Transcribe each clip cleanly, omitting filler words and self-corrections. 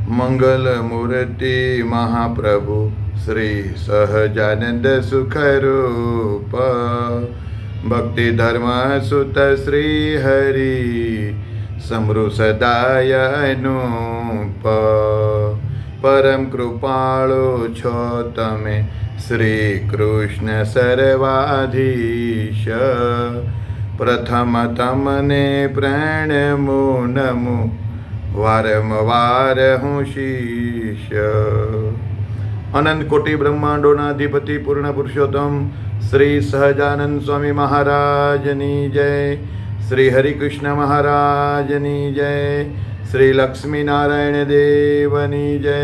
મંગલ મૂર્તિ મહાપ્રભુ શ્રી સહજાનંદ સુખરૂપ ભક્તિ ધર્મ સુત શ્રી હરિ સમૃ સદાય અનુપ પરમ કૃપાળુ છો તમે શ્રી કૃષ્ણ સર્વાધીશ પ્રથમ તમને પ્રણમું નમું વારંવાર હું શિષ્ય અનંત કોટી બ્રહ્માંડોના અધિપતિ પૂર્ણ પુરુષોત્તમ શ્રી સહજાનંદ સ્વામી મહારાજની જય, શ્રી હરિકૃષ્ણ મહારાજની જય, શ્રી લક્ષ્મીનારાયણ દેવની જય,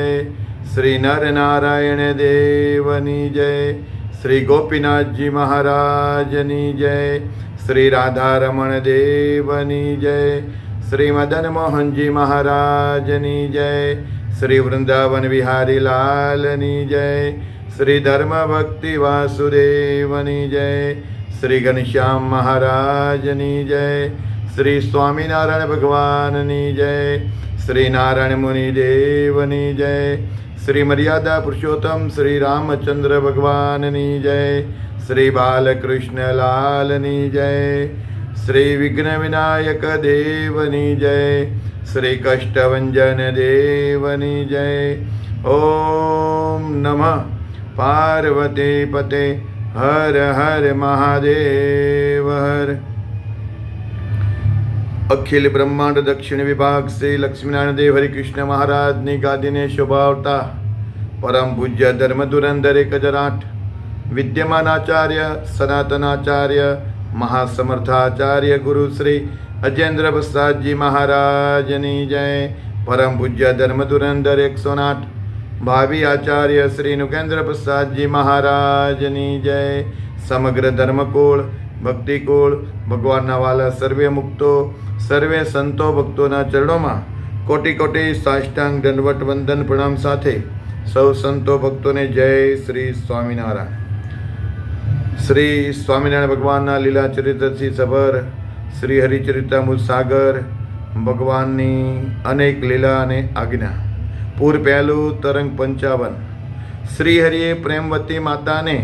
શ્રી નરનારાયણ દેવની જય, શ્રી ગોપીનાથજી મહારાજની જય, શ્રી રાધારમણ દેવની જય, શ્રી મદન મોહનજી મહારાજની જય, શ્રી વૃંદાવન વિહારી લાલની જય, શ્રી ધર્મ ભક્તિ વાસુદેવની જય, શ્રી ઘનશ્યામ મહારાજની જય, શ્રી સ્વામિનારાયણ ભગવાનની જય, શ્રી નારાયણ મુનિ દેવની જય, શ્રી મર્યાદા પુરુષોત્તમ શ્રી રામચંદ્ર ભગવાનની જય, શ્રી બાલકૃષ્ણ લાલની જય, શ્રી વિઘ્ન વિનાયક દેવની જય, શ્રી કષ્ટભંજન દેવની જય. ઓમ નમઃ પાર્વતી પતે હર હર મહાદેવ હર. અખિલ બ્રહ્માંડ દક્ષિણ વિભાગ શ્રી લક્ષ્મીનારાયણ દેવ હરિકૃષ્ણ મહારાજની ગાદીને શોભાવતા પરમ પૂજ્ય ધર્મ ધુરંધર 1008 વિદ્યમાન આચાર્ય સનાતનાચાર્ય મહાસમર્થાચાર્ય ગુરુ શ્રી અજેન્દ્ર પ્રસાદજી મહારાજની જય. પરમ પૂજ્ય ધર્મ ધુરંધર 108 ભાવિ આચાર્ય શ્રી નુકેન્દ્ર પ્રસાદજી મહારાજની જય. સમગ્ર ધર્મકુળ ભક્તિકુળ ભગવાનના વાલા સર્વે મુક્તો સર્વે સંતો ભક્તોના ચરણોમાં કોટી કોટી સાષ્ટાંગ દંડવટ વંદન પ્રણામ સાથે સૌ સંતો ભક્તોને જય શ્રી સ્વામિનારાયણ. શ્રી સ્વામિનારાયણ ભગવાનના લીલા ચરિત્રથી સભર શ્રી હરિચરિતામૃત સાગર ભગવાનની અનેક લીલા અને આજ્ઞા. પૂર પહેલું તરંગ 55. શ્રી હરિએ પ્રેમવતી માતાને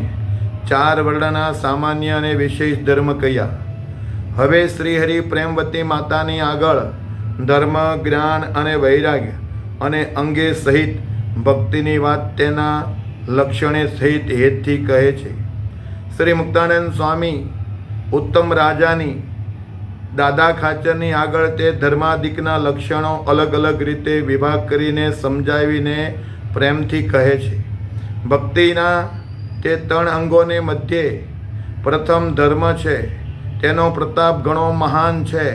4 વર્ણના સામાન્ય અને વિશેષ ધર્મ કહ્યા. હવે શ્રી હરિ પ્રેમવતી માતાની આગળ ધર્મ જ્ઞાન અને વૈરાગ્ય અને અંગે સહિત ભક્તિની વાત તેના લક્ષણે સહિત હેતથી કહે છે. શ્રી મુક્તાનંદ સ્વામી ઉત્તમ રાજાની દાદા ખાચરની આગળ તે ધર્માદિકના લક્ષણો અલગ અલગ રીતે વિભાગ કરીને સમજાવીને પ્રેમથી કહે છે. ભક્તિના તે 3 અંગોને મધ્યે પ્રથમ ધર્મ છે. તેનો પ્રતાપ ઘણો મહાન છે.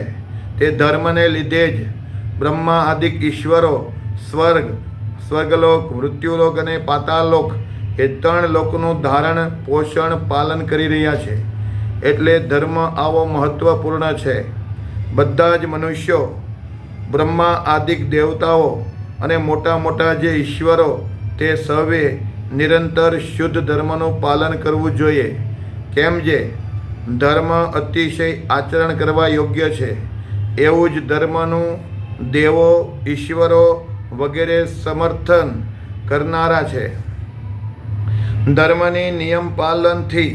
તે ધર્મને લીધે જ બ્રહ્મા આદિક ઈશ્વરો સ્વર્ગલોક મૃત્યુલોક અને પાતાળલોક એ 3 લોકનું ધારણ પોષણ પાલન કરી રહ્યા છે. એટલે ધર્મ આવો મહત્વપૂર્ણ છે. બધા જ મનુષ્યો બ્રહ્મા આદિક દેવતાઓ અને મોટા મોટા જે ઈશ્વરો તે સૌએ નિરંતર શુદ્ધ ધર્મનું પાલન કરવું જોઈએ. કેમ જે ધર્મ અતિશય આચરણ કરવા યોગ્ય છે એવું જ ધર્મનું દેવો ઈશ્વરો વગેરે સમર્થન કરનારા છે. ધર્મની નિયમ પાલનથી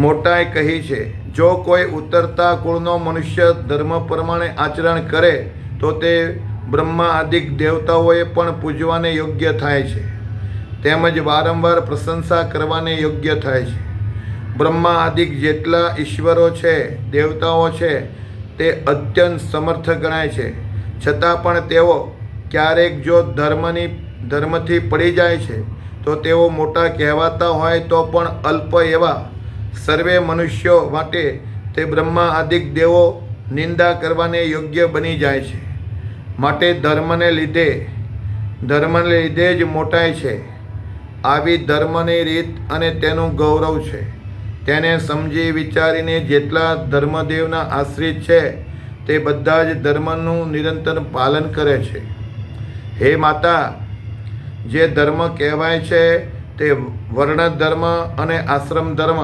મોટાઈ કહી છે. જો કોઈ ઉતરતા કુળનો મનુષ્ય ધર્મ પ્રમાણે આચરણ કરે તો તે બ્રહ્મા આદિક દેવતાઓએ પણ પૂજવાને યોગ્ય થાય છે. તેમજ વારંવાર પ્રશંસા કરવાને યોગ્ય થાય છે. બ્રહ્મા આદિક જેટલા ઈશ્વરો છે દેવતાઓ છે તે અત્યંત સમર્થ ગણાય છે. છતાં પણ તેઓ ક્યારેક જો ધર્મથી પડી જાય છે તો તેઓ મોટા કહેવાતા હોય તો પણ અલ્પ એવા સર્વે મનુષ્યો માટે તે બ્રહ્મા આદિક દેવો નિંદા કરવાને યોગ્ય બની જાય છે. માટે ધર્મને લીધે જ મોટાઈ છે. આવી ધર્મની રીત અને તેનું ગૌરવ છે. તેને સમજી વિચારીને જેટલા ધર્મદેવના આશ્રિત છે તે બધા જ ધર્મનું નિરંતર પાલન કરે છે. હે માતા, જે ધર્મ કહેવાય છે તે વર્ણ ધર્મ અને આશ્રમ ધર્મ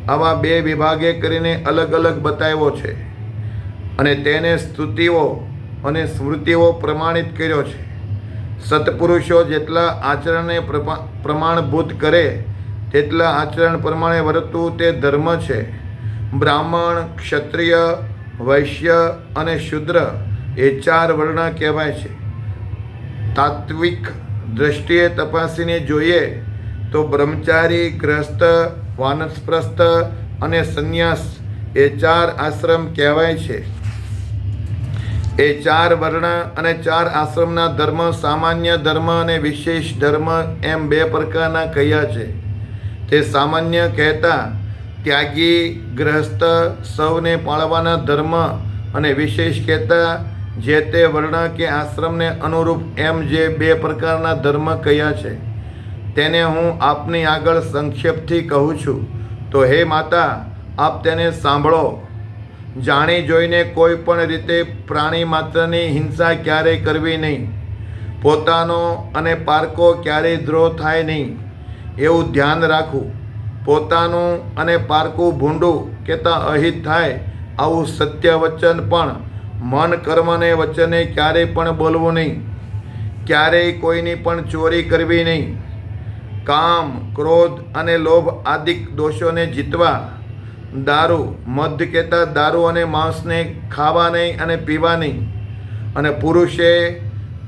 આવા 2 વિભાગે કરીને અલગ અલગ બતાવ્યો છે. અને તેને સ્તુતિઓ અને સ્મૃતિઓ પ્રમાણિત કર્યો છે. સત્પુરુષો જેટલા આચરણને પ્રમાણભૂત કરે તેટલા આચરણ પ્રમાણે વર્તવું તે ધર્મ છે. બ્રાહ્મણ, ક્ષત્રિય, વૈશ્ય અને શૂદ્ર એ 4 વર્ણ કહેવાય છે. તાત્વિક દ્રષ્ટિએ તપાસીને જોઈએ તો બ્રહ્મચારી, ગ્રસ્ત, વાનપ્રસ્થ અને સંન્યાસ એ 4 આશ્રમ કહેવાય છે. એ 4 વર્ણ અને 4 આશ્રમના ધર્મ સામાન્ય ધર્મ અને વિશેષ ધર્મ એમ 2 પ્રકારના કહ્યા છે. તે સામાન્ય કહેતા ત્યાગી, ગ્રહસ્થ, સૌને પાળવાના ધર્મ અને વિશેષ કહેતા જે તે વર્ણ કે આશ્રમને અનુરૂપ એમ જે 2 પ્રકારના ધર્મ કહ્યા છે તેને હું આપની આગળ સંક્ષેપથી કહું છું. તો હે માતા, આપ તેને સાંભળો. જાણી જોઈને કોઈ પણ રીતે પ્રાણી માત્રની હિંસા ક્યારેય કરવી નહીં. પોતાનો અને પારકો ક્યારેય દ્રોહ થાય નહીં એવું ધ્યાન રાખવું. પોતાનું અને પારકું ભૂંડું કહેતા અહિત થાય આવું સત્ય વચન પણ મન, કર્મ અને વચને ક્યારેય પણ બોલવું નહીં. ક્યારેય કોઈની પણ ચોરી કરવી નહીં. કામ, ક્રોધ અને લોભ આદિક દોષોને જીતવા. દારૂ, મધ કહેતા દારૂ અને માંસને ખાવા નહીં અને પીવા નહીં. અને પુરુષે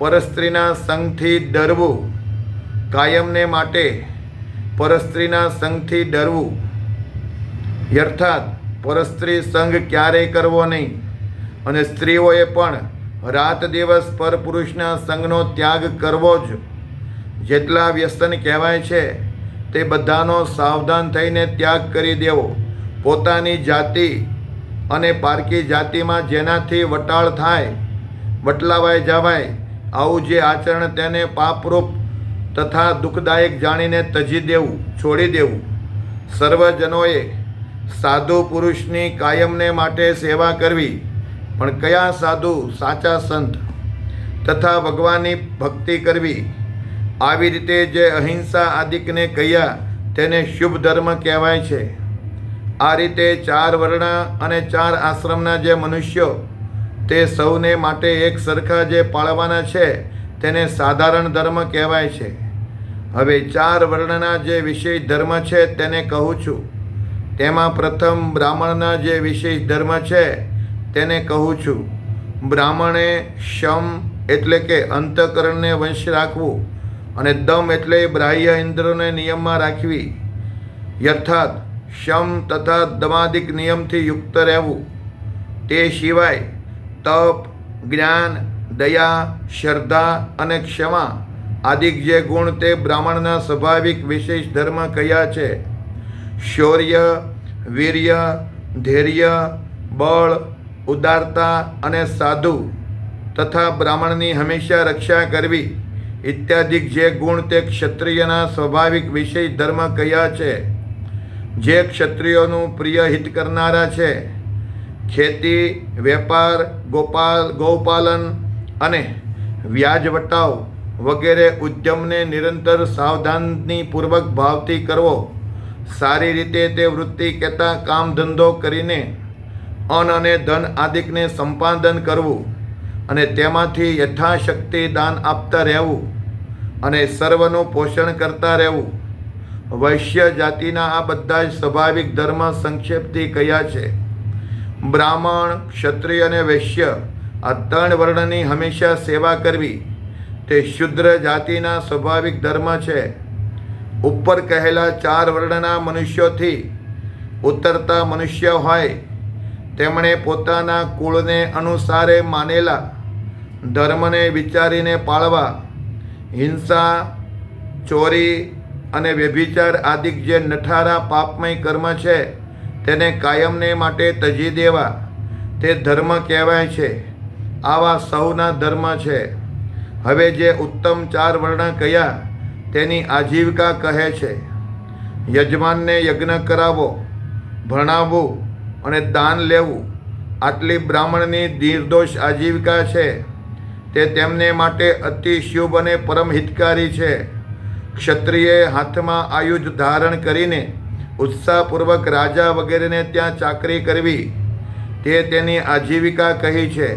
પરસ્ત્રીના સંગથી ડરવું. કાયમને માટે પરસ્ત્રીના સંગથી ડરવું. અર્થાત પરસ્ત્રી સંગ ક્યારેય કરવો નહીં. અને સ્ત્રીઓએ પણ રાત દિવસ પરપુરુષના સંગનો ત્યાગ કરવો જ. જેટલા વ્યસન કહેવાય છે તે બધાનો સાવધાન થઈને ત્યાગ કરી દેવો. પોતાની જાતિ અને પારકી જાતિમાં જેનાથી વટાળ થાય, વટલાવાય જવાય આવું જે આચરણ તેને પાપરૂપ તથા દુઃખદાયક જાણીને તજી દેવું, છોડી દેવું. સર્વજનોએ સાધુ પુરુષની કાયમને માટે સેવા કરવી. પણ કયા સાધુ? સાચા સંત તથા ભગવાનની ભક્તિ કરવી. આવી રીતે જે અહિંસા આદિકને કહ્યા તેને શુભ ધર્મ કહેવાય છે. આ રીતે 4 વર્ણ અને 4 આશ્રમના જે મનુષ્યો તે સૌને માટે એક સરખા જે પાળવાના છે તેને સાધારણ ધર્મ કહેવાય છે. હવે 4 વર્ણના જે વિશેષ ધર્મ છે તેને કહું છું. તેમાં પ્રથમ બ્રાહ્મણના જે વિશેષ ધર્મ છે તેને કહું છું. બ્રાહ્મણે શમ એટલે કે અંતઃકરણને વંશ રાખવું અને દમ એટલે બાહ્ય ઇન્દ્રિયોને નિયમમાં રાખવી. અર્થાત શમ તથા દમાદિક નિયમથી યુક્ત રહેવું. તે સિવાય તપ, જ્ઞાન, દયા, શ્રદ્ધા અને ક્ષમા આદિક જે ગુણ તે બ્રાહ્મણના સ્વાભાવિક વિશેષ ધર્મ કયા છે. શૌર્ય, વીર્ય, ધૈર્ય, બળ, ઉદારતા અને સાધુ તથા બ્રાહ્મણની હંમેશા રક્ષા કરવી ઇત્યાદિક જે ગુણ તે ક્ષત્રિયના સ્વાભાવિક વિશેષ ધર્મ કયા છે. જે ક્ષત્રિયોનું પ્રિય હિત કરનારા છે. ખેતી, વેપાર, ગૌપાલન અને વ્યાજ વટાવ વગેરે ઉદ્યમને નિરંતર સાવધાનીપૂર્વક ભાવથી કરવો. સારી રીતે તે વૃત્તિ કહેતા કામ ધંધો કરીને અન્ન અને ધન આદિકને સંપાદન કરવું અને તેમાંથી યથાશક્તિ દાન આપતા રહેવું અને સર્વનું પોષણ કરતા રહેવું. વૈશ્ય જાતિના આ બધા જ સ્વાભાવિક ધર્મ સંક્ષેપથી કયા છે. બ્રાહ્મણ, ક્ષત્રિય અને વૈશ્ય આ 3 વર્ણની હંમેશા સેવા કરવી તે શુદ્ર જાતિના સ્વાભાવિક ધર્મ છે. ઉપર કહેલા 4 વર્ણના મનુષ્યોથી ઉતરતા મનુષ્ય હોય તેમણે પોતાના કુળને અનુસારે માનેલા ધર્મને વિચારીને પાળવા. હિંસા, ચોરી અને વ્યભિચાર આદિક જે નઠારા પાપમય કર્મ છે તેને કાયમને માટે તજી દેવા તે ધર્મ કહેવાય છે. આવા સૌના ધર્મ છે. હવે જે ઉત્તમ 4 વર્ણ કયા તેની આજીવિકા કહે છે. યજમાનને યજ્ઞ કરાવવો, ભણાવવું અને દાન લેવું આટલી બ્રાહ્મણની નિર્દોષ આજીવિકા છે. તે તેમને માટે અતિ શુભ અને પરમ હિતકારી છે. ક્ષત્રિયે હાથમાં આયુધ ધારણ કરીને ઉત્સાહપૂર્વક રાજા વગેરેને ત્યાં ચાકરી કરવી તે તેની આજીવિકા કહી છે.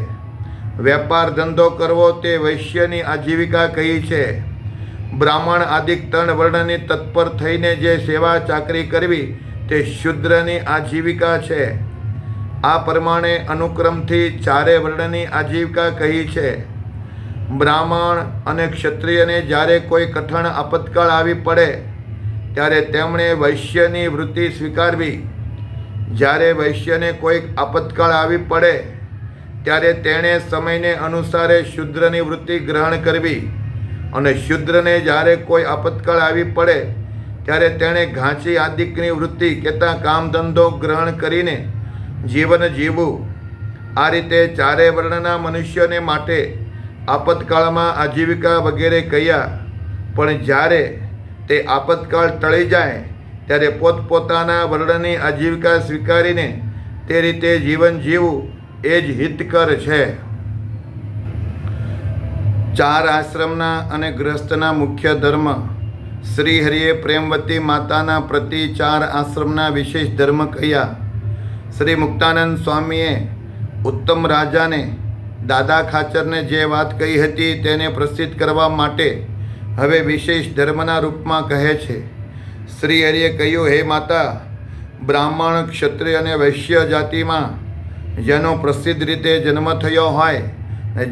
વેપાર ધંધો કરવો તે વૈશ્યની આજીવિકા કહી છે. બ્રાહ્મણ આદિક 3 વર્ણની તત્પર થઈને જે સેવા ચાકરી કરવી તે શૂદ્રની આજીવિકા છે. આ પ્રમાણે અનુક્રમથી 4 વર્ણની આજીવિકા કહી છે. બ્રાહ્મણ અને ક્ષત્રિયને જ્યારે કોઈ કઠણ આપતકાળ આવી પડે ત્યારે તેમણે વૈશ્યની વૃત્તિ સ્વીકારવી. જ્યારે વૈશ્યને કોઈક આપતકાળ આવી પડે ત્યારે તેણે સમયને અનુસારે શૂદ્રની વૃત્તિ ગ્રહણ કરવી અને શૂદ્રને જ્યારે કોઈ આપતકાળ આવી પડે ત્યારે તેણે ઘાંચી આદિકની વૃત્તિ કહેતા કામ ધંધો ગ્રહણ કરીને જીવન જીવવું. આ રીતે 4 વર્ણના મનુષ્યોને માટે આપતકાળમાં આજીવિકા વગેરે કહ્યા. પણ જ્યારે તે આપતકાળ ટળી જાય ત્યારે પોતપોતાના વર્ણની આજીવિકા સ્વીકારીને તે રીતે જીવન જીવવું એ જ હિતકર છે. 4 આશ્રમના અને ગૃહસ્થના મુખ્ય ધર્મ. શ્રી હરિએ પ્રેમવતી માતાના પ્રતિ 4 આશ્રમના વિશેષ ધર્મ કહ્યા. શ્રી મુક્તાનંદ સ્વામીએ ઉત્તમ રાજાને દાદા ખાચરને જે વાત કહી હતી તેને પ્રસિદ્ધ કરવા માટે હવે વિશેષ ધર્મના રૂપમાં કહે છે. શ્રી હરિએ કહ્યું, હે માતા, બ્રાહ્મણ, ક્ષત્રિય અને વૈશ્ય જાતિમાં જેનો પ્રસિદ્ધ રીતે જન્મ થયો હોય,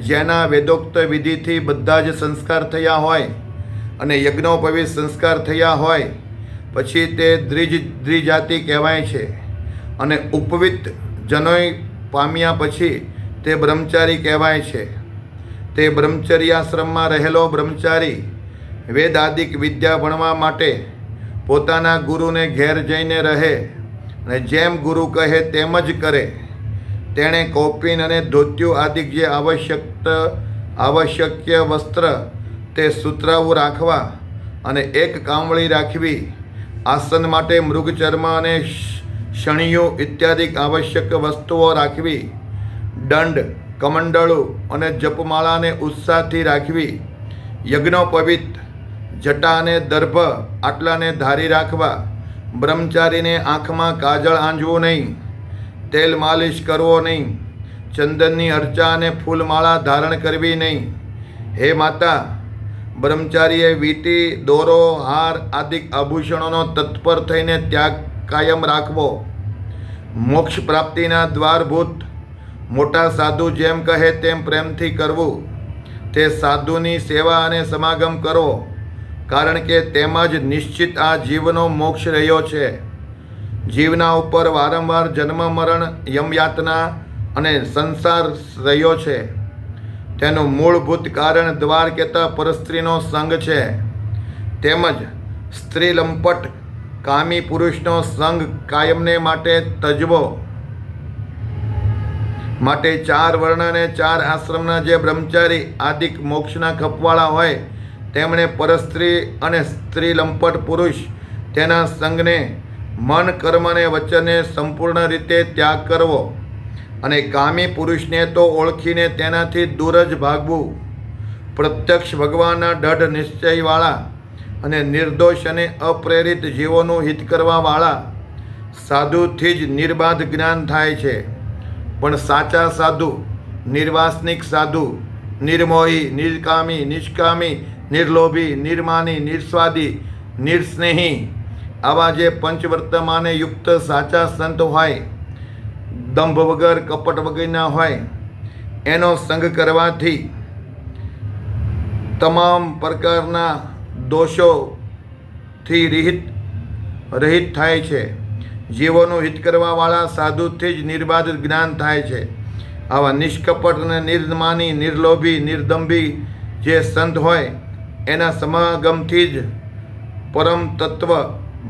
જેના વેદોક્ત વિધિથી બધા જ સંસ્કાર થયા હોય અને યજ્ઞોપવિત સંસ્કાર થયા હોય, પછી તે દ્વિજાતિ કહેવાય છે. અને ઉપવિત જનોય પામ્યા પછી તે બ્રહ્મચારી કહેવાય છે. તે બ્રહ્મચર્યાશ્રમમાં રહેલો બ્રહ્મચારી વેદાદિક વિદ્યા ભણવા માટે પોતાના ગુરુને ઘેર જઈને રહે અને જેમ ગુરુ કહે તેમ જ કરે. તેણે કૌપીન અને ધોત્યું આદિક જે આવશ્યક વસ્ત્ર તે સુતરાવું રાખવા અને એક કામળી રાખવી. આસન માટે મૃગચર્મ અને શણિયું ઇત્યાદિ આવશ્યક વસ્તુઓ રાખવી. દંડ, કમંડળું અને જપમાળાને ઉત્સાહથી રાખવી. યજ્ઞોપવિત જટા અને દર્ભ આટલાને ધારી રાખવા. બ્રહ્મચારીને આંખમાં કાજળ આંજવું નહીં. તેલ માલિશ કરવો નહીં. ચંદનની અર્ચા અને ફૂલમાળા ધારણ કરવી નહીં. હે માતા, બ્રહ્મચારીએ વીંટી, દોરો, હાર આદિ આભૂષણોનો તત્પર થઈને ત્યાગ કાયમ રાખવો. મોક્ષ પ્રાપ્તિના દ્વારભૂત મોટા સાધુ જેમ કહે તેમ પ્રેમથી કરવું. તે સાધુની સેવા અને સમાગમ કરો, કારણ કે તેમાં જ નિશ્ચિત આ જીવનો મોક્ષ રહ્યો છે. જીવના ઉપર વારંવાર જન્મ મરણ, યમયાતના અને સંસાર રહ્યો છે. તેનું મૂળભૂત કારણ દ્વાર કહેતા પરસ્ત્રીનો સંગ છે. તેમજ સ્ત્રી લંપટ કામી પુરુષનો સંગ કાયમને માટે તજવો. માટે 4 વર્ણ અને 4 આશ્રમના જે બ્રહ્મચારી આદિક મોક્ષના ખપવાળા હોય તેમણે પરસ્ત્રી અને સ્ત્રી લંપટ પુરુષ તેના સંગને મન, કર્મ અને વચને સંપૂર્ણ રીતે ત્યાગ કરવો અને કામી પુરુષને તો ઓળખીને તેનાથી દૂર જ ભાગવું. પ્રત્યક્ષ ભગવાનના દૃઢ નિશ્ચયવાળા અને નિર્દોષ અને અપ્રેરિત જીવોનું હિત કરવાવાળા સાધુથી જ નિર્બાધ જ્ઞાન થાય છે. પણ સાચા સાધુ, નિર્વાસનિક સાધુ, નિર્મોહી, નિર્કામી, નિષ્કામી, નિર્લોભી, નિર્માની, નિસ્વાદી, નિર્સ્નેહી આવા જે પંચવર્તમાને યુક્ત સાચા સંત હોય, દંભ વગર, કપટ વગરના હોય, એનો સંગ કરવાથી તમામ પ્રકારના દોષોથી રહિત થાય છે. જીવોનું હિત કરવાવાળા સાધુથી જ નિર્બાધ જ્ઞાન થાય છે. આવા નિષ્કપટ અને નિર્માની, નિર્લોભી, નિર્દંભી જે સંત હોય એના સમાગમથી જ પરમ તત્વ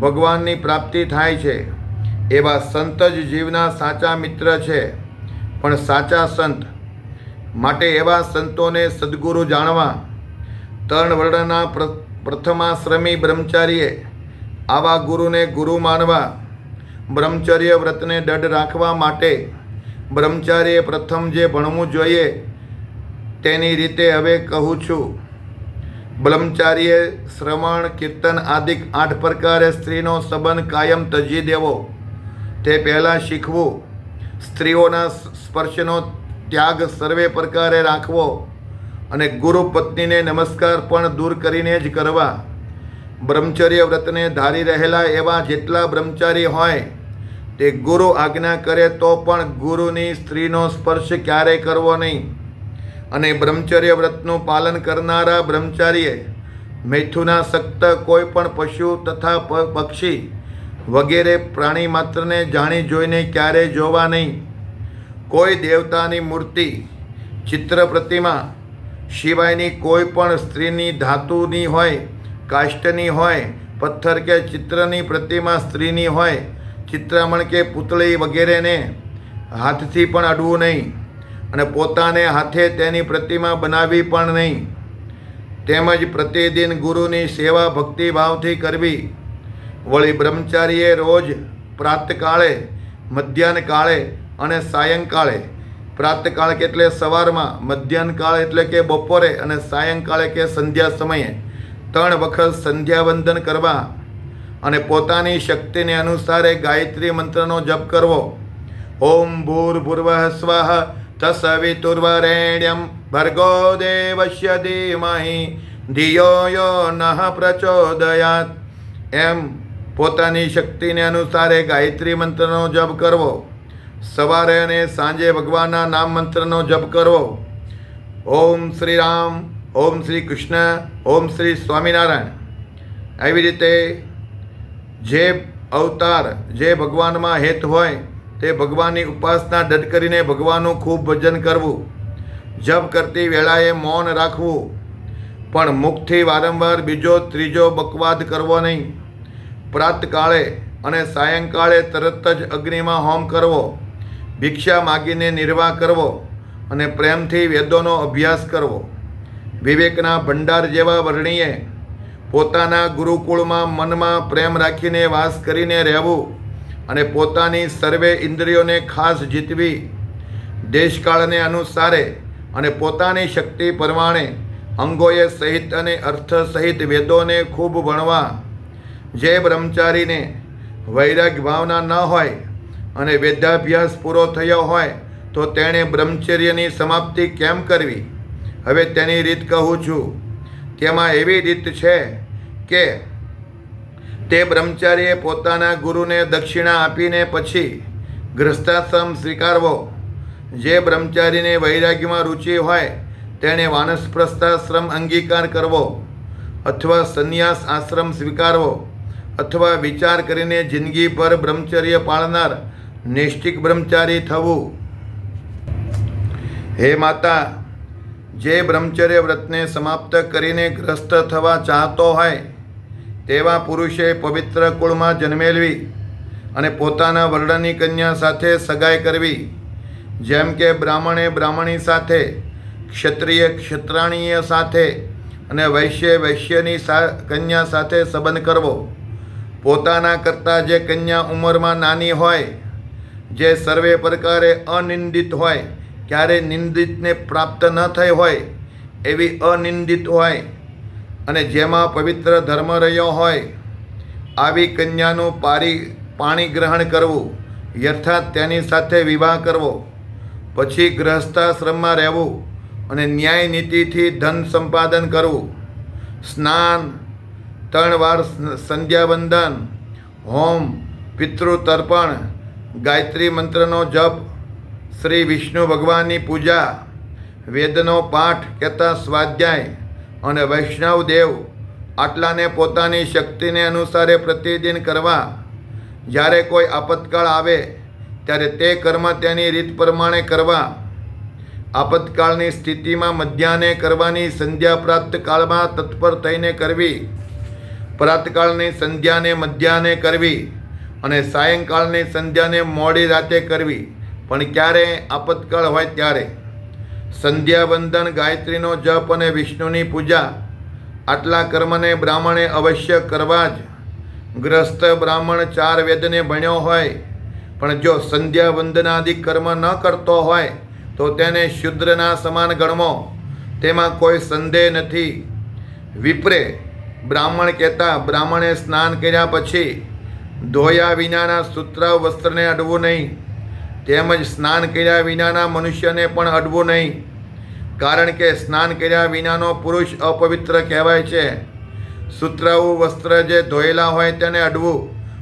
ભગવાનની પ્રાપ્તિ થાય છે. એવા સંત જ જીવના સાચા મિત્ર છે. પણ સાચા સંત માટે એવા સંતોને સદ્ગુરુ જાણવા. 3 વર્ણના પ્રથમાશ્રમી બ્રહ્મચારીએ આવા ગુરુને ગુરુ માનવા. બ્રહ્મચર્ય વ્રતને દઢ રાખવા માટે બ્રહ્મચારીએ પ્રથમ જે ભણવું જોઈએ તેની રીતે હવે કહું છું. બ્રહ્મચારીએ શ્રવણ, કીર્તન આદિક 8 પ્રકારે સ્ત્રીનો સંબંધ કાયમ ત્યજી દેવો. તે પહેલાં શીખવું. સ્ત્રીઓના સ્પર્શનો ત્યાગ સર્વે પ્રકારે રાખવો અને ગુરુ પત્નીને નમસ્કાર પણ દૂર કરીને જ કરવા. બ્રહ્મચર્ય વ્રતને ધારી રહેલા એવા જેટલા બ્રહ્મચારી હોય તે ગુરુ આજ્ઞા કરે તો પણ ગુરુની સ્ત્રીનો સ્પર્શ ક્યારેય કરવો નહીં. અને બ્રહ્મચર્ય વ્રતનું પાલન કરનારા બ્રહ્મચારીએ મૈથુનાસક્ત કોઈ પણ પશુ તથા પક્ષી વગેરે પ્રાણી માત્રને જાણી જોઈને ક્યારેય જોવા નહીં. કોઈ દેવતાની મૂર્તિ, ચિત્ર પ્રતિમા સિવાયની કોઈ પણ સ્ત્રીની ધાતુની હોય, કાષ્ટની હોય, પથ્થર કે ચિત્રની પ્રતિમા સ્ત્રીની હોય, ચિત્રામણ કે પૂતળી વગેરેને હાથથી પણ અડવું નહીં અને પોતાને હાથે તેની પ્રતિમા બનાવવી પણ નહીં. તેમજ પ્રતિદિન ગુરુની સેવા ભક્તિભાવથી કરવી. વળી બ્રહ્મચારીએ રોજ પ્રાતકાળે, મધ્યાહન કાળે અને સાયંકાળે, પ્રાતકાળ એટલે સવારમાં, મધ્યાહન કાળ એટલે કે બપોરે અને સાયંકાળે કે સંધ્યા સમયે 3 વખત સંધ્યાવંદન કરવા અને પોતાની શક્તિને અનુસારે ગાયત્રી મંત્રનો જપ કરવો. ઓમ ભૂર્ભુવઃ સ્વઃ તત્સવિતુર્વરેણ્યં ભર્ગો દેવસ્ય ધીમહિ ધિયો યો નઃ પ્રચોદયાત. એમ પોતાની શક્તિને અનુસારે ગાયત્રી મંત્રનો જપ કરવો. સવારે અને સાંજે ભગવાનના નામ મંત્રનો જપ કરવો. ઓમ શ્રી રામ, ઓમ શ્રી કૃષ્ણ, ઓમ શ્રી સ્વામિનારાયણ. આવી રીતે જે અવતાર, જે ભગવાનમાં હેત હોય તે ભગવાનની ઉપાસના દઢ કરીને ભગવાનનું ખૂબ ભજન કરવું. જપ કરતી વેળાએ મૌન રાખવું, પણ મુખથી વારંવાર બીજો ત્રીજો બકવાદ કરવો નહીં. પ્રાતકાળે અને સાયંકાળે તરત જ અગ્નિમાં હોમ કરવો. ભિક્ષા માગીને નિર્વાહ કરવો અને પ્રેમથી વેદોનો અભ્યાસ કરવો. વિવેકના ભંડાર જેવા વર્ણીએ પોતાના ગુરુકુળમાં મનમાં પ્રેમ રાખીને વાસ કરીને રહેવું અને પોતાની સર્વે ઇન્દ્રિયોને ખાસ જીતવી. દેશકાળને અનુસારે અને પોતાની શક્તિ પ્રમાણે અંગોએ સહિત અને અર્થ સહિત વેદોને ખૂબ ભણવા. જે બ્રહ્મચારીને વૈરાગ્ય ભાવના ન હોય અને વેદાભ્યાસ પૂરો થયો હોય તો તેણે બ્રહ્મચર્યની સમાપ્તિ કેમ કરવી? હવે તેની રીત કહું છું. તેમાં એવી રીત છે કે તે બ્રહ્મચારીએ પોતાના ગુરુને દક્ષિણા આપીને પછી ગૃહસ્થાશ્રમ સ્વીકારવો. જે બ્રહ્મચારીને વૈરાગ્યમાં રુચિ હોય તેણે વાનપ્રસ્થાશ્રમ અંગીકાર કરવો અથવા સંન્યાસ આશ્રમ સ્વીકારવો અથવા વિચાર કરીને જિંદગીભર બ્રહ્મચર્ય પાળનાર નૈષ્ઠિક બ્રહ્મચારી થવું. હે માતા, જે બ્રહ્મચર્ય વ્રતને સમાપ્ત કરીને ગ્રસ્ત થવા ચાહતો હોય તેવા પુરુષે પવિત્ર કુળમાં જન્મેલવી અને પોતાના વર્ણની કન્યા સાથે સગાઈ કરવી. જેમ કે બ્રાહ્મણે બ્રાહ્મણી સાથે, ક્ષત્રિય ક્ષત્રાણીય સાથે અને વૈશ્ય વૈશ્યની કન્યા સાથે સંબંધ કરવો. પોતાના કરતાં જે કન્યા ઉંમરમાં નાની હોય, જે સર્વે પ્રકારે અનિંદિત હોય, ક્યારે નિંદિતને પ્રાપ્ત ન થઈ હોય એવી અનિંદિત હોય અને જેમાં પવિત્ર ધર્મ રહ્યો હોય, આવી કન્યાનું પાણી ગ્રહણ કરવું, યથાર્થ તેની સાથે વિવાહ કરવો. પછી ગૃહસ્થાશ્રમમાં રહેવું અને ન્યાય નીતિથી ધન સંપાદન કરવું. સ્નાન, 3 વાર સંધ્યાવંદન, હોમ, પિતૃતર્પણ, ગાયત્રી મંત્રનો જપ, શ્રી વિષ્ણુ ભગવાનની પૂજા, વેદનો પાઠ કહેતા સ્વાધ્યાય અને વૈષ્ણવ દેવ આટલાને પોતાની શક્તિને અનુસારે પ્રતિદિન કરવા. જ્યારે કોઈ આપતકાળ આવે ત્યારે તે કર્મ તેની રીત પ્રમાણે કરવા. આપતકાળની સ્થિતિમાં મધ્યાહને કરવાની સંધ્યા પ્રાતકાળમાં તત્પર થઈને કરવી. પ્રાતકાળની સંધ્યાને મધ્યાહને કરવી અને સાયંકાળની સંધ્યાને મોડી રાતે કરવી. પણ ક્યારે? આપતકાળ હોય ત્યારે. સંધ્યાવંદન, ગાયત્રીનો જપ અને વિષ્ણુની પૂજા આટલા કર્મને બ્રાહ્મણે અવશ્ય કરવા જ. ગ્રસ્ત બ્રાહ્મણ 4 વેદને ભણ્યો હોય પણ જો સંધ્યાવંદનાદિ કર્મ ન કરતો હોય તો તેને શૂદ્રના સમાન ગણવો. તેમાં કોઈ સંદેહ નથી. વિપ્રે, બ્રાહ્મણ કહેતા બ્રાહ્મણે સ્નાન કર્યા પછી ધોયા વિનાના સૂત્રાવ વસ્ત્રને અડવું નહીં. તેમજ સ્નાન કર્યા વિનાના મનુષ્યને પણ અડવું નહીં, કારણ કે સ્નાન કર્યા વિનાનો પુરુષ અપવિત્ર કહેવાય છે. સુતરાઉ વસ્ત્ર જે ધોયેલા હોય તેને અડવું,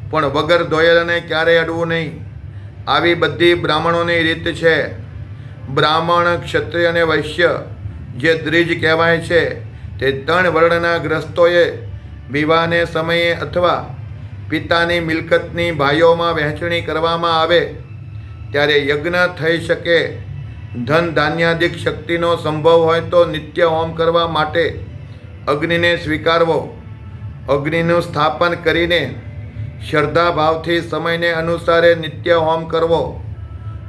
પણ વગર ધોયેલાને ક્યારેય અડવું નહીં. આવી બધી બ્રાહ્મણોની રીત છે. બ્રાહ્મણ, ક્ષત્રિય અને વૈશ્ય જે દ્વિજ કહેવાય છે તે 3 વર્ણના ગ્રસ્તોએ વિવાહને સમયે અથવા પિતાની મિલકતની ભાઈઓમાં વહેંચણી કરવામાં આવે ત્યારે યજ્ઞ થઈ શકે. ધન ધાન્યાદિક શક્તિનો સંભવ હોય તો નિત્ય હોમ કરવા માટે અગ્નિને સ્વીકારવો. અગ્નિનું સ્થાપન કરીને શ્રદ્ધાભાવથી સમયને અનુસારે નિત્ય હોમ કરવો.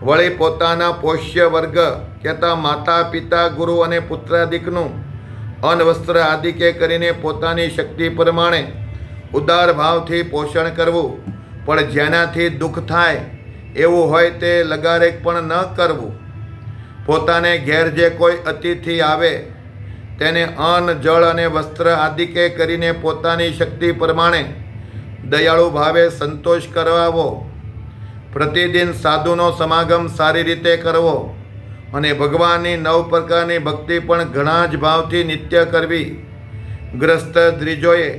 વળી પોતાના પોષ્ય વર્ગ કહેતા માતા, પિતા, ગુરુ અને પુત્રાદિકનું અન્ન, વસ્ત્ર આદિકે કરીને પોતાની શક્તિ પ્રમાણે ઉદાર ભાવથી પોષણ કરવું. પણ જેનાથી દુઃખ થાય એવું હોય તે લગારેક પણ ન કરવું. પોતાને ઘેર જે કોઈ અતિથિ આવે તેને અન્ન, જળ અને વસ્ત્ર આદિકે કરીને પોતાની શક્તિ પ્રમાણે દયાળુ ભાવે સંતોષ કરાવવો. પ્રતિદિન સાધુનો સમાગમ સારી રીતે કરવો અને ભગવાનની 9 પ્રકારની ભક્તિ પણ ઘણા જ ભાવથી નિત્ય કરવી. ગ્રસ્ત દ્વિજોએ,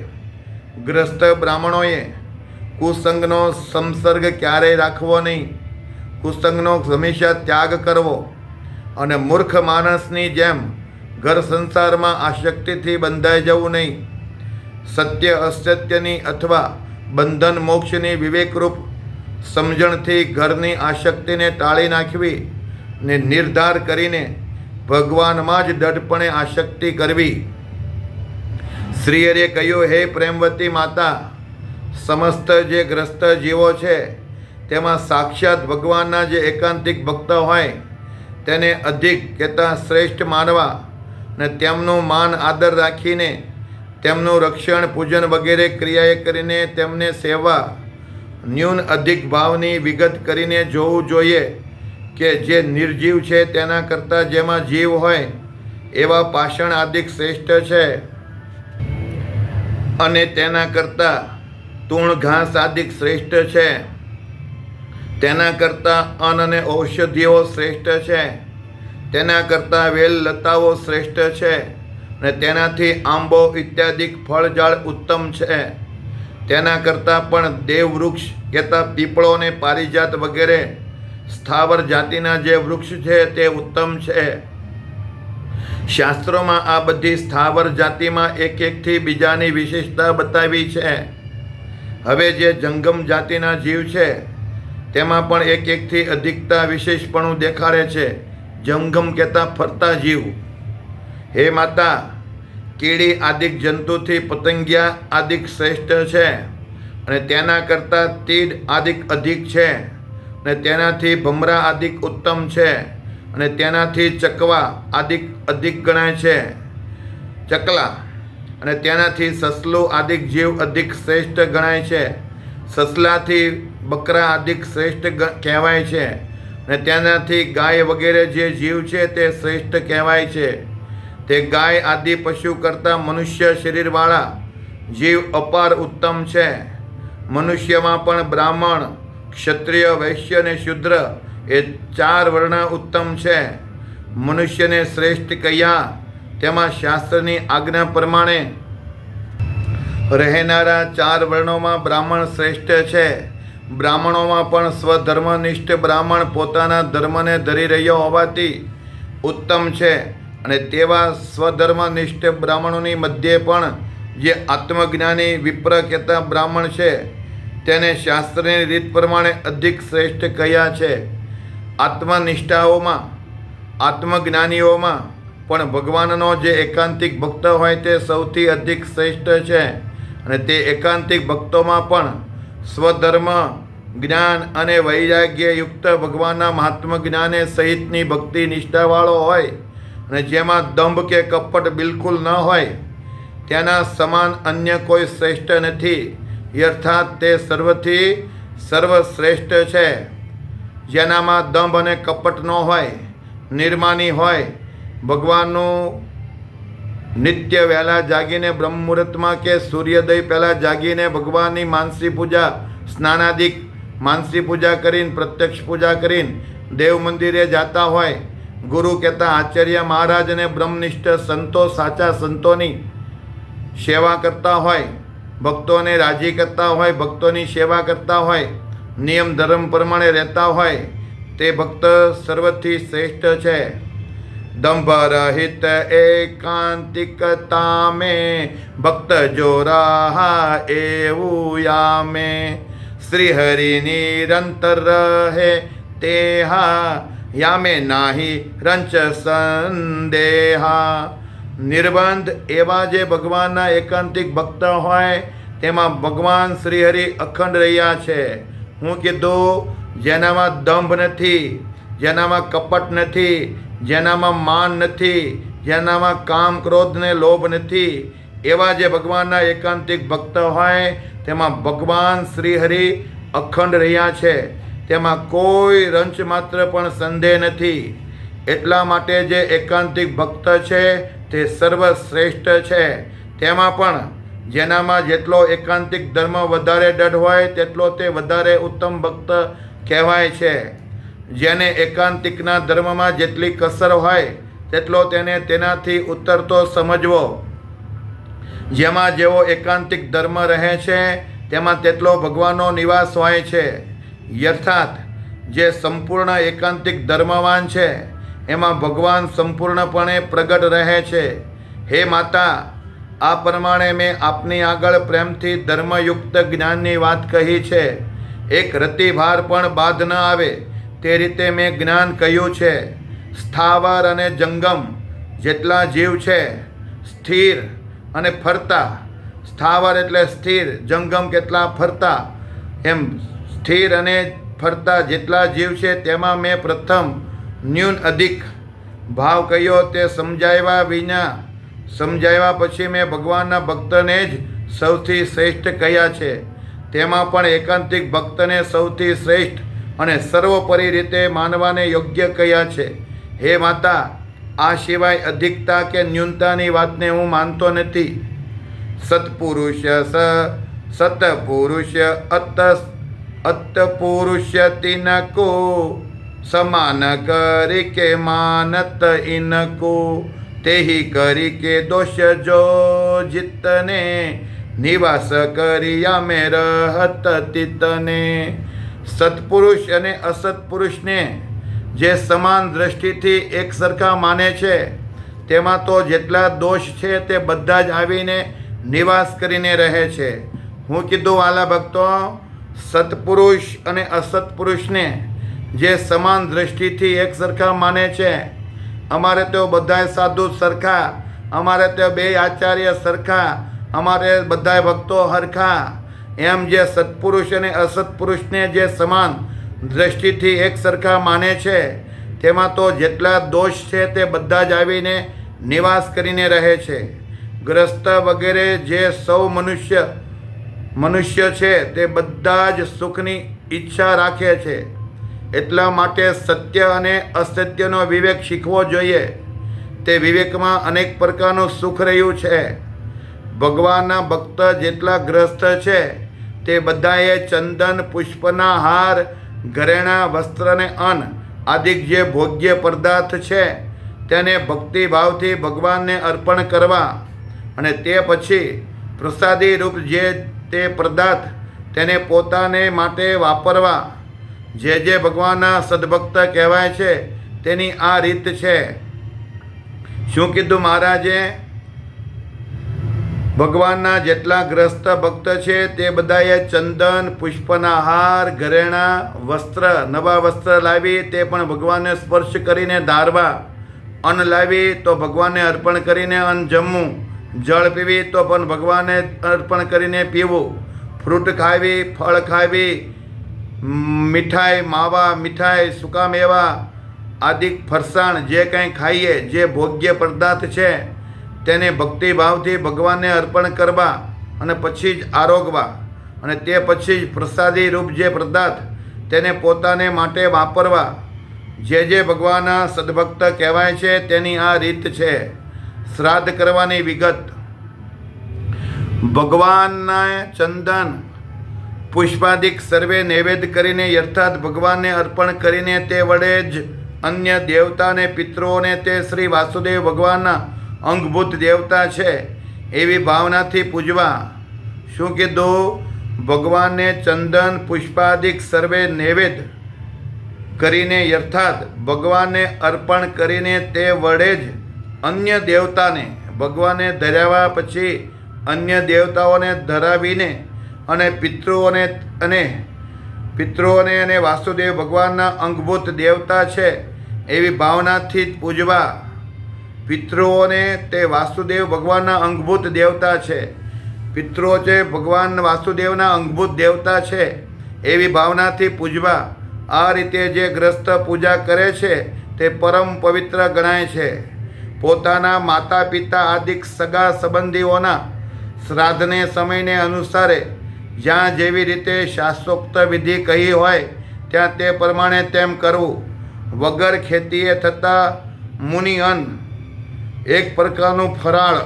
ગ્રસ્ત બ્રાહ્મણોએ કુસંગનો સંસર્ગ ક્યારેય રાખવો નહીં. કુસંગનો હંમેશા ત્યાગ કરવો અને મૂર્ખ માણસની જેમ ઘર સંસારમાં આસક્તિથી બંધાઈ જવું નહીં. સત્ય અસત્યની અથવા બંધન મોક્ષની વિવેકરૂપ સમજણથી ઘરની આસક્તિને ટાળી નાખવી ને નિર્ધાર કરીને ભગવાનમાં જ દઢપણે આસક્તિ કરવી. શ્રીહરિએ કહ્યું, હે પ્રેમવતી માતા, સમસ્ત જે ગ્રસ્ત જીવો છે તેમાં સાક્ષાત ભગવાનના જે એકાંતિક ભક્ત હોય તેને અધિક કહેતા શ્રેષ્ઠ માનવા ને તેમનું માન આદર રાખીને તેમનું રક્ષણ, પૂજન વગેરે ક્રિયાએ કરીને તેમને સેવા. ન્યૂન અધિક ભાવની વિગત કરીને જોવું જોઈએ કે જે નિર્જીવ છે તેના કરતાં જેમાં જીવ હોય એવા પાષાણ આદિક શ્રેષ્ઠ છે અને તેના કરતાં તૃણ ઘાસ આદિક શ્રેષ્ઠ છે. તેના કરતાં અન્ન અને ઔષધિઓ શ્રેષ્ઠ છે. તેના કરતાં વેલ લતાઓ શ્રેષ્ઠ છે અને તેનાથી આંબો ઇત્યાદિક ફળઝાડ ઉત્તમ છે. તેના કરતાં પણ દેવવૃક્ષ કહેતા પીપળો અને પારિજાત વગેરે સ્થાવર જાતિના જે વૃક્ષ છે તે ઉત્તમ છે. શાસ્ત્રોમાં આ બધી સ્થાવર જાતિમાં એક એકથી બીજાની વિશેષતા બતાવી છે. હવે જે જંગમ જાતિના જીવ છે તેમાં પણ એક એકથી અધિકતા વિશેષપણું દેખાડે છે. જંગમ કહેતા ફરતા જીવ. હે માતા, કીડી આદિક જંતુથી પતંગિયા આદિક શ્રેષ્ઠ છે અને તેના કરતાં તીડ આદિક અધિક છે અને તેનાથી ભમરા આદિક ઉત્તમ છે અને તેનાથી ચકવા આદિક અધિક ગણાય છે. ચકલા અને તેનાથી સસલું આદિક જીવ અધિક શ્રેષ્ઠ ગણાય છે. સસલાથી બકરા આદિક શ્રેષ્ઠ કહેવાય છે અને તેનાથી ગાય વગેરે જે જીવ છે તે શ્રેષ્ઠ કહેવાય છે. તે ગાય આદિ પશુ કરતાં મનુષ્ય શરીરવાળા જીવ અપાર ઉત્તમ છે. મનુષ્યમાં પણ બ્રાહ્મણ, ક્ષત્રિય, વૈશ્ય અને શૂદ્ર એ 4 વર્ણ ઉત્તમ છે. મનુષ્યને શ્રેષ્ઠ કહ્યા તેમાં શાસ્ત્રની આજ્ઞા પ્રમાણે રહેનારા 4 વર્ણોમાં બ્રાહ્મણ શ્રેષ્ઠ છે. બ્રાહ્મણોમાં પણ સ્વધર્મનિષ્ઠ બ્રાહ્મણ પોતાના ધર્મને ધરી રહ્યો હોવાથી ઉત્તમ છે અને તેવા સ્વધર્મનિષ્ઠ બ્રાહ્મણોની મધ્યે પણ જે આત્મજ્ઞાની વિપ્ર કહેતા બ્રાહ્મણ છે તેને શાસ્ત્રની રીત પ્રમાણે અધિક શ્રેષ્ઠ કહ્યા છે. આત્મનિષ્ઠાઓમાં, આત્મજ્ઞાનીઓમાં પણ ભગવાનનો જે એકાંતિક ભક્ત હોય તે સૌથી અધિક શ્રેષ્ઠ છે અને તે એકાંતિક ભક્તોમાં પણ સ્વધર્મ, જ્ઞાન અને વૈરાગ્યયુક્ત ભગવાનના મહાત્મ જ્ઞાને સહિતની ભક્તિ નિષ્ઠાવાળો હોય અને જેમાં દંભ કે કપટ બિલકુલ ન હોય તેના સમાન અન્ય કોઈ શ્રેષ્ઠ નથી. અર્થાત તે સર્વથી સર્વશ્રેષ્ઠ છે. જેનામાં દંભ અને કપટ ન હોય, નિર્માની હોય, ભગવાનનું નિત્ય વહેલા જાગીને બ્રહ્મ મુહૂર્તમાં કે સૂર્યોદય પહેલાં જાગીને ભગવાનની માનસી પૂજા, સ્નાનાદિક માનસી પૂજા કરીને, પ્રત્યક્ષ પૂજા કરીને દેવ મંદિરે જતા હોય, ગુરુ કહેતા આચાર્ય મહારાજ અને બ્રહ્મનિષ્ઠ સંતો, સાચા સંતોની સેવા કરતા હોય, ભક્તોને રાજી કરતા હોય, ભક્તોની સેવા કરતા હોય, નિયમ ધર્મ પ્રમાણે રહેતા હોય, તે ભક્ત સર્વથી શ્રેષ્ઠ છે. દંભ રહિત એકાંતિકતા મેં ભક્ત જો રહા એવું યામે. શ્રી હરિ નિરંતર રહે તેહા યામે નાહી રંચ સંદેહા. નિર્બંધ એવા જે ભગવાનના એકાંતિક ભક્ત હોય તેમાં ભગવાન શ્રી હરિ અખંડ રહ્યા છે. હું કીધું, જેનામાં દંભ નથી, જેનામાં કપટ નથી, જેનામાં માન નથી, જેનામાં કામ ક્રોધ ને લોભ નથી, એવા જે ભગવાનના એકાંતિક ભક્ત હોય તેમાં ભગવાન શ્રી હરિ અખંડ રહ્યા છે. તેમાં કોઈ રંચ માત્ર પણ સંદેહ નથી. એટલા માટે જે એકાંતિક ભક્ત છે તે સર્વશ્રેષ્ઠ છે. તેમાં પણ જેનામાં જેટલો એકાંતિક ધર્મ વધારે દૃઢ હોય તેટલો તે વધારે ઉત્તમ ભક્ત કહેવાય છે. જેને એકાંતિકના ધર્મમાં જેટલી કસર હોય તેટલો તેને તેનાથી ઉતરતો સમજવો. જેમાં જેવો એકાંતિક ધર્મ રહે છે તેમાં તેટલો ભગવાનનો નિવાસ હોય છે. યથાર્થ જે સંપૂર્ણ એકાંતિક ધર્મવાન છે એમાં ભગવાન સંપૂર્ણપણે પ્રગટ રહે છે. હે માતા, આ પ્રમાણે મેં આપની આગળ પ્રેમથી ધર્મયુક્ત જ્ઞાનની વાત કહી છે. એક રતિભાર પણ બાદ ન આવે તે રીતે મેં જ્ઞાન કહ્યું છે. સ્થાવર અને જંગમ જેટલા જીવ છે, સ્થિર અને ફરતા, સ્થાવર એટલે સ્થિર, જંગમ કેટલા ફરતા, એમ સ્થિર અને ફરતા જેટલા જીવ છે તેમાં મેં પ્રથમ ન્યૂન અધિક ભાવ કહ્યો. તે સમજાવ્યા પછી મેં ભગવાનના ભક્તને જ સૌથી શ્રેષ્ઠ કહ્યા છે. તેમાં પણ એકાંતિક ભક્તને સૌથી શ્રેષ્ઠ અને સર્વોપરી રીતે માનવાને યોગ્ય કહ્યા છે. હે માતા, આ સિવાય અધિકતા કે ન્યૂનતાની વાતને હું માનતો નથી. સત્પુરુષ સતપુરુષ અતપુરુષ તિનકો સમાન કરી કે માનત ઇनको. તેહી કરી કે દોષ જો જીતને નિવાસ કર્યા મેં રહત તિતને. સત્પુરુષ અને અસત્પુરુષને જે સમાન દ્રષ્ટિથી એક સરખા માને છે તેમાં તો જેટલા દોષ છે તે બધા જ આવીને નિવાસ કરીને રહે છે. હું કીધું વાલા ભક્તો, સત્પુરુષ અને અસત્પુરુષને જે સમાન દ્રષ્ટિથી એક સરખા માને છે, અમારે તો બધાય સાધુ સરખા, અમારે તો બે આચાર્ય સરખા, અમારે બધાય ભક્તો હરખા, એમ જે સત્પુરુષ અને અસત્પુરુષને જે સમાન દ્રષ્ટિથી એક સરખા માને છે તેમાં તો જેટલા દોષ છે તે બધા જ આવીને નિવાસ કરીને રહે છે. ગ્રસ્ત વગેરે જે સૌ મનુષ્ય છે તે બધા જ સુખની ઈચ્છા રાખે છે. એટલા માટે સત્ય અને અસત્યનો વિવેક શીખવો જોઈએ. તે વિવેકમાં અનેક પ્રકારનું સુખ રહ્યું છે. ભગવાનના ભક્ત જેટલા ગ્રસ્ત છે તે બધાએ ચંદન, પુષ્પના હાર, ઘરેણાં, વસ્ત્ર અને અન્ન આદિ જે ભોગ્ય પદાર્થ છે તેને ભક્તિભાવથી ભગવાનને અર્પણ કરવા અને તે પછી પ્રસાદી રૂપ જે તે પદાર્થ તેને પોતાને માટે વાપરવા. જે ભગવાનના સદભક્ત કહેવાય છે તેની આ રીત છે. શું કીધું મહારાજે? ભગવાનના જેટલા ગ્રસ્ત ભક્ત છે તે બધાએ ચંદન, પુષ્પના હાર, ઘરેણાં, વસ્ત્ર, નવા વસ્ત્ર લાવી તે પણ ભગવાનને સ્પર્શ કરીને ધારવા. અન્ન લાવી તો ભગવાનને અર્પણ કરીને અન્ન જમવું. જળ પીવી તો પણ ભગવાનને અર્પણ કરીને પીવું. ફ્રૂટ ખાવી, ફળ ખાવી, મીઠાઈ, માવા, મીઠાઈ, સૂકા મેવા આદિ ફરસાણ જે કંઈ ખાઈએ, જે ભોગ્ય પદાર્થ છે તેને ભક્તિભાવથી ભગવાનને અર્પણ કરવા અને પછી જ આરોગવા અને તે પછી જ પ્રસાદી રૂપ જે પદાર્થ તેને પોતાને માટે વાપરવા. જે ભગવાનના સદભક્ત કહેવાય છે તેની આ રીત છે. શ્રાદ્ધ કરવાની વિગત. ભગવાનના ચંદન, પુષ્પાદિક સર્વે નૈવેદ્ય કરીને અર્થાત ભગવાનને અર્પણ કરીને તે વડે જ અન્ય દેવતાને પિતૃઓને તે શ્રી વાસુદેવ ભગવાનના અંગભૂત દેવતા છે એવી ભાવનાથી પૂજવા. શું કીધું? ભગવાનને ચંદન પુષ્પાદિક સર્વે નૈવેદ્ય કરીને અર્થાત ભગવાનને અર્પણ કરીને તે વડે જ અન્ય દેવતાને ભગવાનને ધરાવ્યા પછી અન્ય દેવતાઓને ધરાવીને અને પિતૃઓને અને વાસુદેવ ભગવાનના અંગભૂત દેવતા છે એવી ભાવનાથી જ પૂજવા. પિતૃઓને તે વાસુદેવ ભગવાનના અંગભૂત દેવતા છે. પિતૃઓ છે ભગવાન વાસુદેવના અંગભૂત દેવતા છે એવી ભાવનાથી પૂજવા. આ રીતે જે ગ્રસ્ત પૂજા કરે છે તે પરમ પવિત્ર ગણાય છે. પોતાના માતા પિતા આદિક સગા સંબંધીઓના શ્રાદ્ધને સમયને અનુસારે જ્યાં જેવી રીતે શાસ્ત્રોક્ત વિધિ કહી હોય ત્યાં તે પ્રમાણે તેમ કરવું. વગર ખેતીએ થતા મુનિ અન્ન, એક પ્રકારનું ફરાળ,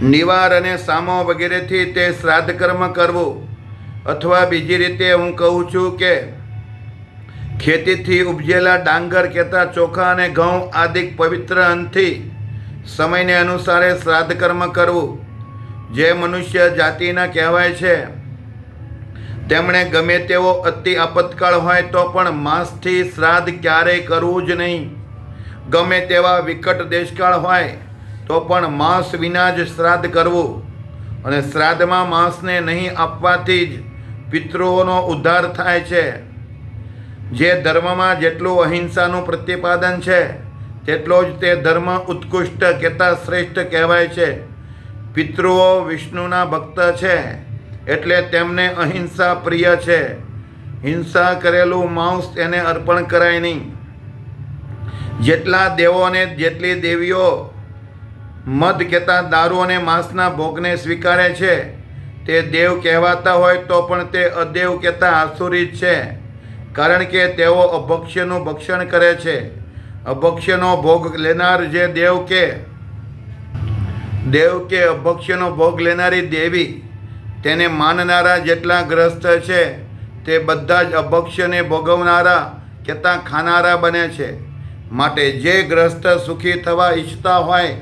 નિવાર અને સામો વગેરેથી તે શ્રાદ્ધ કર્મ કરવું. અથવા બીજી રીતે હું કહું છું કે ખેતીથી ઉપજેલા ડાંગર કહેતા ચોખા અને ઘઉં આદિક પવિત્ર અન્નથી સમયને અનુસારે શ્રાદ્ધ કર્મ કરવું. જે મનુષ્ય જાતિના કહેવાય છે તેમણે ગમે તેવો અતિ આપતકાળ હોય તો પણ માંસથી શ્રાદ્ધ ક્યારેય કરવું જ નહીં. ગમે તેવા વિકટ દેશકાળ હોય તો પણ માંસ વિના જ શ્રાદ્ધ કરવું. અને શ્રાદ્ધમાં માંસને નહીં આપવાથી જ પિતૃઓનો ઉદ્ધાર થાય છે. જે ધર્મમાં જેટલું અહિંસાનું પ્રતિપાદન છે તેટલો જ તે ધર્મ ઉત્કૃષ્ટ કહેતા શ્રેષ્ઠ કહેવાય છે. પિતૃઓ વિષ્ણુના ભક્ત છે એટલે તેમને અહિંસા પ્રિય છે. હિંસા કરેલું માંસ એને અર્પણ કરાય નહીં. જેટલા દેવો અને જેટલી દેવીઓ મદ કહેતા દારૂ અને માંસના ભોગને સ્વીકારે છે તે દેવ કહેવાતા હોય તો પણ તે અદેવ કહેતા આસુરી છે. કારણ કે તેઓ અભક્ષ્યનું ભક્ષણ કરે છે. અભક્ષ્યનો ભોગ લેનાર જે દેવ કે અભક્ષ્યનો ભોગ લેનારી દેવી તેને માનનારા જેટલા ગ્રસ્ત છે તે બધા જ અભક્ષ્યને ભોગવનારા કહેતા ખાનારા બને છે. માટે જે ગ્રસ્ત સુખી થવા ઈચ્છતા હોય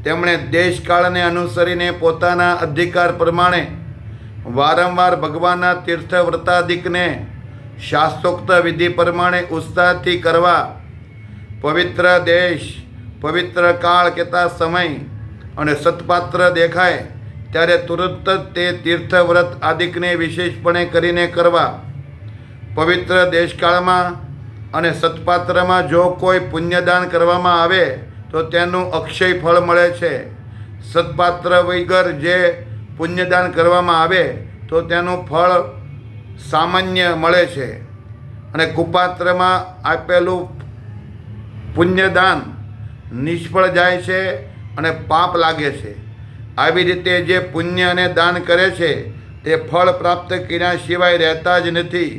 તેમણે દેશકાળને અનુસરીને પોતાના અધિકાર પ્રમાણે વારંવાર ભગવાનના તીર્થ વ્રતાદિકને શાસ્ત્રોક્ત વિધિ પ્રમાણે ઉત્સાહથી કરવા. પવિત્ર દેશ, પવિત્ર કાળ કહેતા સમય અને સત્પાત્ર દેખાય ત્યારે તુરંત જ તે તીર્થ વ્રત આદિકને વિશેષપણે કરીને કરવા. પવિત્ર દેશકાળમાં અને સત્પાત્રમાં જો કોઈ પુણ્યદાન કરવામાં આવે તો તેનું અક્ષય ફળ મળે છે. સત્પાત્ર વગર જે પુણ્યદાન કરવામાં આવે તો તેનું ફળ સામાન્ય મળે છે અને કુપાત્રમાં આપેલું પુણ્યદાન નિષ્ફળ જાય છે અને પાપ લાગે છે. આવી રીતે જે પુણ્ય અને દાન કરે છે તે ફળ પ્રાપ્ત કર્યા સિવાય રહેતા જ નથી.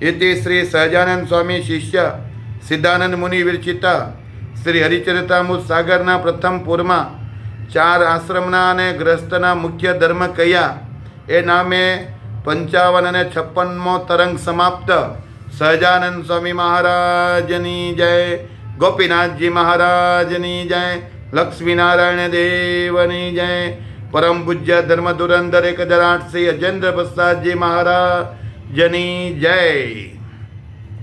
ઇતિ શ્રી સહજાનંદ સ્વામી શિષ્ય સિદ્ધાનંદ મુનિ વિરચિતા શ્રી હરિચરિતામૃત સાગરના પ્રથમ પૂરમાં 4 આશ્રમના અને ગ્રસ્તના મુખ્ય ધર્મ કયા એ નામે 55 અને 56મો તરંગ સમાપ્ત. સહજાનંદ સ્વામી મહારાજની જય. ગોપીનાથજી મહારાજની જય. લક્ષ્મીનારાયણ દેવની જય. પરમ પૂજ્ય ધર્મ ધુરંધર 1008 શ્રી અજેન્દ્ર પ્રસાદજી મહારાજની જય.